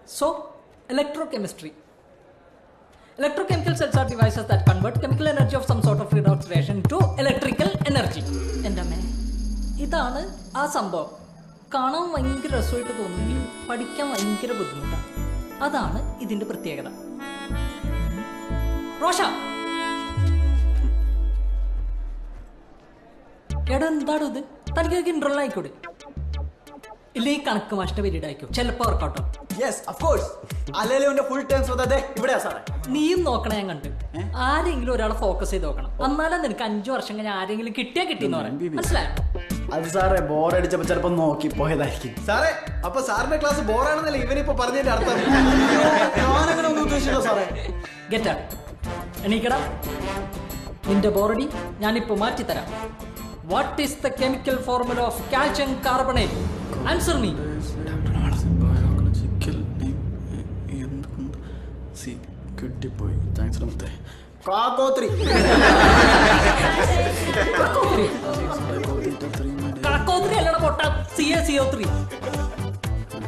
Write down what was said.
So, electrochemistry. Electrochemical cells are devices that convert chemical energy of some sort of redox reaction to electrical energy. എൻ്റെ അമ്മേ, ഇതാണ് ആ സംഭവം. കാണാൻ ഭയങ്കര രസമായിട്ട് തോന്നുമെങ്കിലും പഠിക്കാൻ ഭയങ്കര ബുദ്ധിമുട്ടാണ്. അതാണ് ഇതിന്റെ പ്രത്യേകത. റോഷ, എടാ എന്താടോ ഇത്? തനിക്ക് ഇൻട്രോൾ ആയിക്കോട്ടെ. ഇല്ല, ഈ കണക്ക് മാഷ്ട പീരീഡ് ആയിക്കോ, ചിലപ്പോ വർക്കൗട്ടോ. നീയും നോക്കണേ, ഞാൻ കണ്ട്. ആരെങ്കിലും ഒരാളെ ഫോക്കസ് ചെയ്ത് നോക്കണം. എന്നാലും നിനക്ക് 5 വർഷം കഴിഞ്ഞ് ആരെങ്കിലും കിട്ടിയാ കിട്ടിയെന്ന് പറയാം. മനസ്സിലായോ? അത് സാറേ, ബോറടിച്ചപ്പോ ചിലപ്പോ നോക്കി പോയതായിരിക്കും സാറേ. അപ്പൊ സാറിന്റെ ക്ലാസ് ബോറാണെന്നല്ലേ ഇവനിപ്പോ പറഞ്ഞതിന്റെ അർത്ഥം? ഞാനങ്ങനെ ഒന്നും ഉദ്ദേശിച്ചില്ല സാറേ. Get out. എണീക്കടാ. നിന്റെ ബോറടി ഞാനിപ്പോ മാറ്റിത്തരാം. What is the chemical formula of calcium carbonate? Answer me. കിട്ടിപ്പോയി. താങ്ക്സ് നമസ്തേ. കാക്കോത്രി. കാക്കോത്രി അല്ലടാ പൊട്ട. CaCO3.